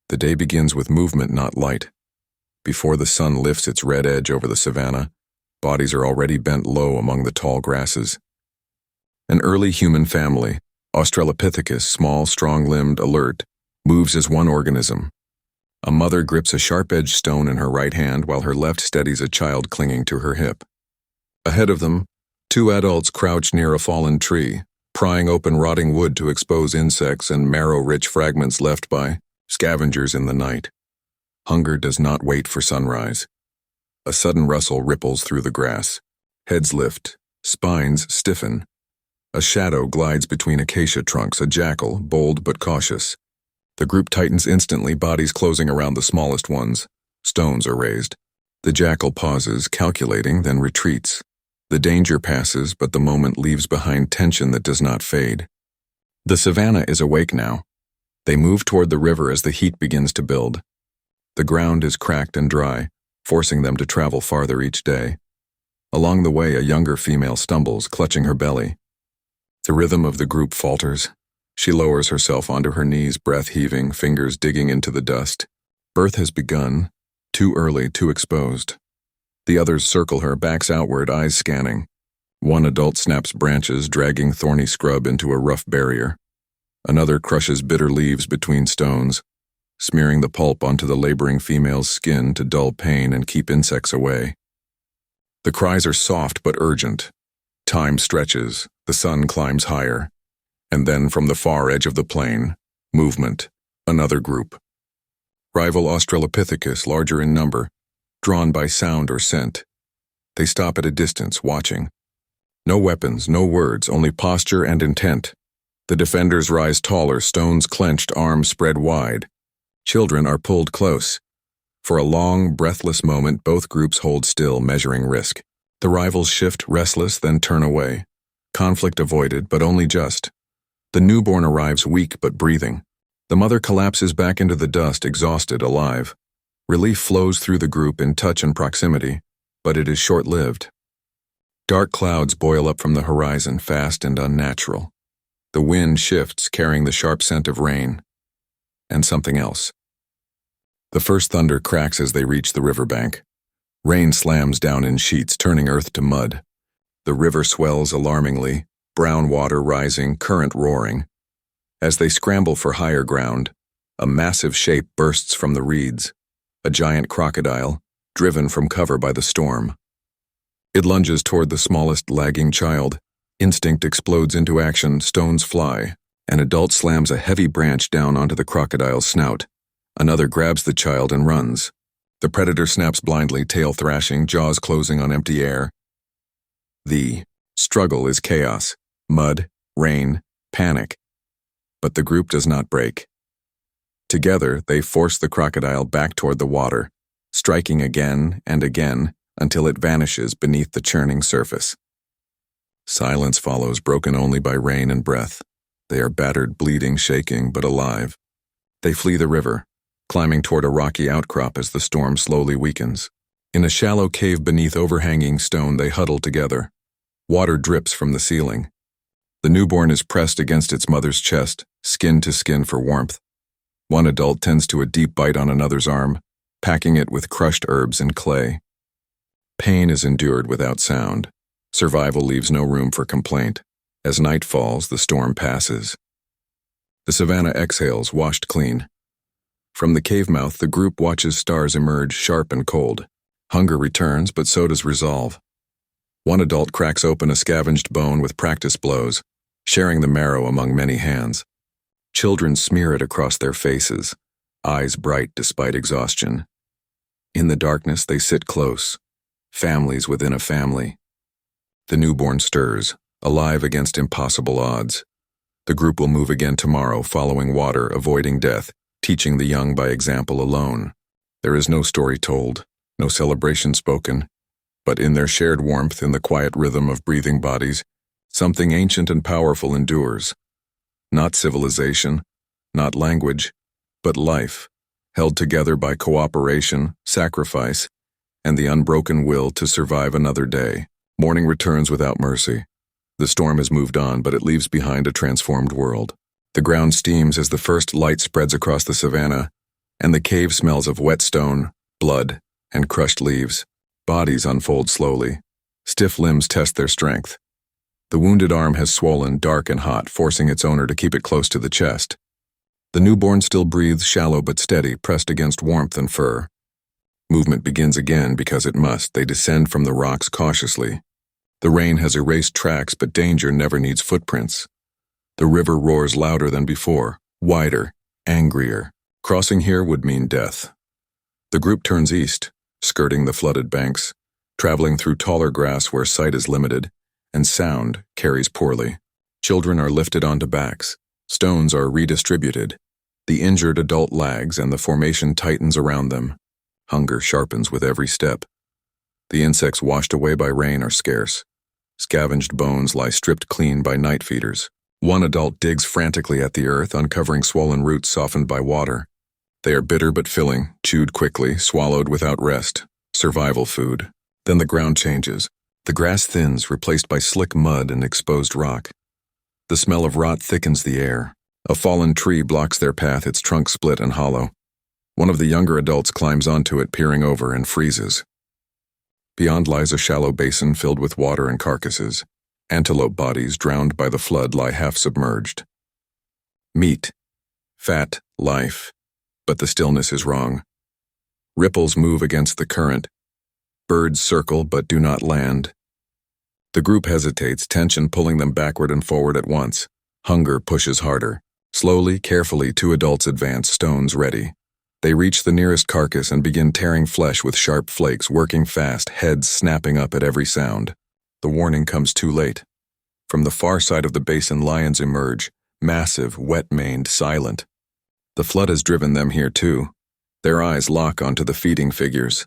The day begins with movement, not light. Before the sun lifts its red edge over the savanna, bodies are already bent low among the tall grasses. An early human family, Australopithecus, small, strong-limbed, alert, moves as one organism. A mother grips a sharp-edged stone in her right hand while her left steadies a child clinging to her hip. Ahead of them, two adults crouch near a fallen tree, prying open rotting wood to expose insects and marrow-rich fragments left by scavengers in the night. Hunger does not wait for sunrise. A sudden rustle ripples through the grass. Heads lift, spines stiffen. A shadow glides between acacia trunks, a jackal, bold but cautious. The group tightens instantly, bodies closing around the smallest ones. Stones are raised. The jackal pauses, calculating, then retreats. The danger passes, but the moment leaves behind tension that does not fade. The savanna is awake now. They move toward the river as the heat begins to build. The ground is cracked and dry, forcing them to travel farther each day. Along the way, a younger female stumbles, clutching her belly. The rhythm of the group falters. She lowers herself onto her knees, breath heaving, fingers digging into the dust. Birth has begun, too early, too exposed. The others circle her, backs outward, eyes scanning. One adult snaps branches, dragging thorny scrub into a rough barrier. Another crushes bitter leaves between stones, smearing the pulp onto the laboring female's skin to dull pain and keep insects away. The cries are soft but urgent. Time stretches, the sun climbs higher. And then from the far edge of the plain, movement, another group. Rival Australopithecus, larger in number, drawn by sound or scent. They stop at a distance, watching. No weapons, no words, only posture and intent. The defenders rise taller, stones clenched, arms spread wide. Children are pulled close. For a long, breathless moment, both groups hold still, measuring risk. The rivals shift, restless, then turn away. Conflict avoided, but only just. The newborn arrives weak but breathing. The mother collapses back into the dust, exhausted, alive. Relief flows through the group in touch and proximity, but it is short-lived. Dark clouds boil up from the horizon, fast and unnatural. The wind shifts, carrying the sharp scent of rain. And something else. The first thunder cracks as they reach the riverbank. Rain slams down in sheets, turning earth to mud. The river swells alarmingly, brown water rising, current roaring. As they scramble for higher ground, a massive shape bursts from the reeds. A giant crocodile, driven from cover by the storm. It lunges toward the smallest lagging child. Instinct explodes into action, stones fly. An adult slams a heavy branch down onto the crocodile's snout. Another grabs the child and runs. The predator snaps blindly, tail thrashing, jaws closing on empty air. The struggle is chaos, mud, rain, panic. But the group does not break. Together, they force the crocodile back toward the water, striking again and again until it vanishes beneath the churning surface. Silence follows, broken only by rain and breath. They are battered, bleeding, shaking, but alive. They flee the river, climbing toward a rocky outcrop as the storm slowly weakens. In a shallow cave beneath overhanging stone, they huddle together. Water drips from the ceiling. The newborn is pressed against its mother's chest, skin to skin for warmth. One adult tends to a deep bite on another's arm, packing it with crushed herbs and clay. Pain is endured without sound. Survival leaves no room for complaint. As night falls, the storm passes. The savanna exhales, washed clean. From the cave mouth, the group watches stars emerge, sharp and cold. Hunger returns, but so does resolve. One adult cracks open a scavenged bone with practice blows, sharing the marrow among many hands. Children smear it across their faces, eyes bright despite exhaustion. In the darkness, they sit close, families within a family. The newborn stirs, alive against impossible odds. The group will move again tomorrow, following water, avoiding death, teaching the young by example alone. There is no story told, no celebration spoken, but in their shared warmth, in the quiet rhythm of breathing bodies, something ancient and powerful endures. Not civilization, not language, but life, held together by cooperation, sacrifice, and the unbroken will to survive another day. Morning returns without mercy. The storm has moved on, but it leaves behind a transformed world. The ground steams as the first light spreads across the savanna. and the cave smells of wet stone, blood, and crushed leaves. Bodies unfold slowly. Stiff limbs test their strength. The wounded arm has swollen, dark and hot, forcing its owner to keep it close to the chest. The newborn still breathes shallow but steady, pressed against warmth and fur. Movement begins again because it must. They descend from the rocks cautiously. The rain has erased tracks, but danger never needs footprints. The river roars louder than before, wider, angrier. Crossing here would mean death. The group turns east, skirting the flooded banks, traveling through taller grass where sight is limited, and sound carries poorly. Children are lifted onto backs. Stones are redistributed. The injured adult lags and the formation tightens around them. Hunger sharpens with every step. The insects washed away by rain are scarce. Scavenged bones lie stripped clean by night feeders. One adult digs frantically at the earth, uncovering swollen roots softened by water. They are bitter but filling, chewed quickly, swallowed without rest. Survival food. Then the ground changes. The grass thins, replaced by slick mud and exposed rock. The smell of rot thickens the air. A fallen tree blocks their path, its trunk split and hollow. One of the younger adults climbs onto it, peering over, and freezes. Beyond lies a shallow basin filled with water and carcasses. Antelope bodies, drowned by the flood, lie half-submerged. Meat. Fat. Life. But the stillness is wrong. Ripples move against the current. Birds circle but do not land. The group hesitates, tension pulling them backward and forward at once. Hunger pushes harder. Slowly, carefully, two adults advance, stones ready. They reach the nearest carcass and begin tearing flesh with sharp flakes, working fast, heads snapping up at every sound. The warning comes too late. From the far side of the basin, lions emerge, massive, wet-maned, silent. The flood has driven them here too. Their eyes lock onto the feeding figures.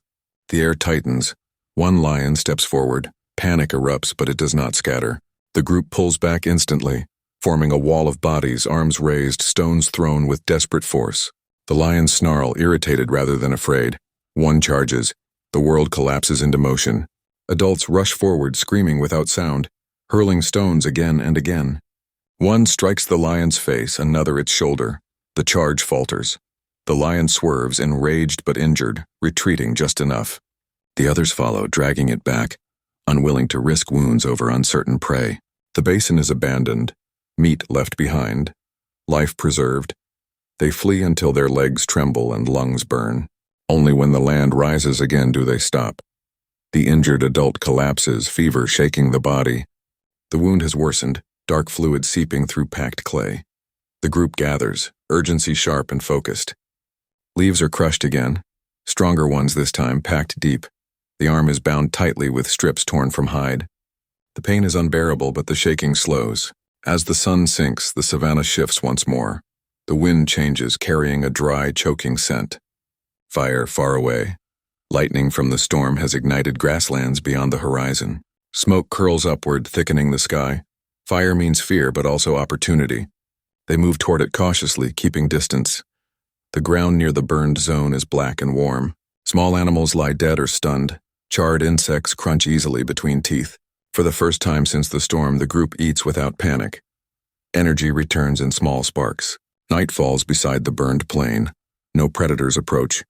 The air tightens. One lion steps forward. Panic erupts, but it does not scatter. The group pulls back instantly, forming a wall of bodies, arms raised, stones thrown with desperate force. The lions snarl, irritated rather than afraid. One charges. The world collapses into motion. Adults rush forward, screaming without sound, hurling stones again and again. One strikes the lion's face, another its shoulder. The charge falters. The lion swerves, enraged but injured, retreating just enough. The others follow, dragging it back, unwilling to risk wounds over uncertain prey. The basin is abandoned, meat left behind, life preserved. They flee until their legs tremble and lungs burn. Only when the land rises again do they stop. The injured adult collapses, fever shaking the body. The wound has worsened, dark fluid seeping through packed clay. The group gathers, urgency sharp and focused. Leaves are crushed again, stronger ones this time, packed deep. The arm is bound tightly with strips torn from hide. The pain is unbearable, but the shaking slows. As the sun sinks, the savanna shifts once more. The wind changes, carrying a dry, choking scent. Fire far away. Lightning from the storm has ignited grasslands beyond the horizon. Smoke curls upward, thickening the sky. Fire means fear, but also opportunity. They move toward it cautiously, keeping distance. The ground near the burned zone is black and warm. Small animals lie dead or stunned. Charred insects crunch easily between teeth. For the first time since the storm, the group eats without panic. Energy returns in small sparks. Night falls beside the burned plain. No predators approach.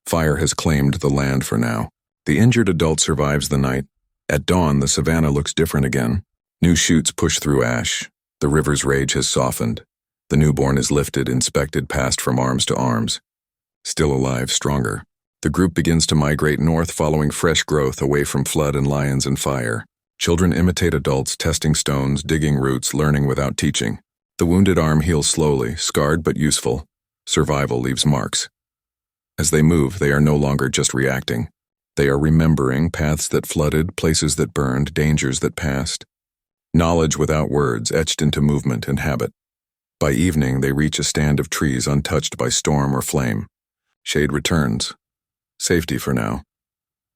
Fire has claimed the land for now. The injured adult survives the night. At dawn, the savanna looks different again. New shoots push through ash. The river's rage has softened. The newborn is lifted, inspected, passed from arms to arms. Still alive, stronger. The group begins to migrate north, following fresh growth away from flood and lions and fire. Children imitate adults, testing stones, digging roots, learning without teaching. The wounded arm heals slowly, scarred but useful. Survival leaves marks. As they move, they are no longer just reacting. They are remembering paths that flooded, places that burned, dangers that passed. Knowledge without words, etched into movement and habit. By evening, they reach a stand of trees untouched by storm or flame. Shade returns. Safety for now.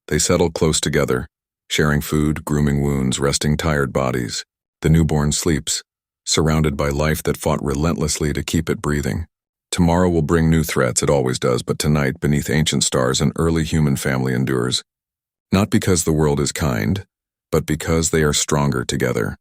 They settle close together, sharing food, grooming wounds, resting tired bodies. The newborn sleeps, surrounded by life that fought relentlessly to keep it breathing. Tomorrow will bring new threats, it always does, but tonight, beneath ancient stars, an early human family endures. Not because the world is kind, but because they are stronger together.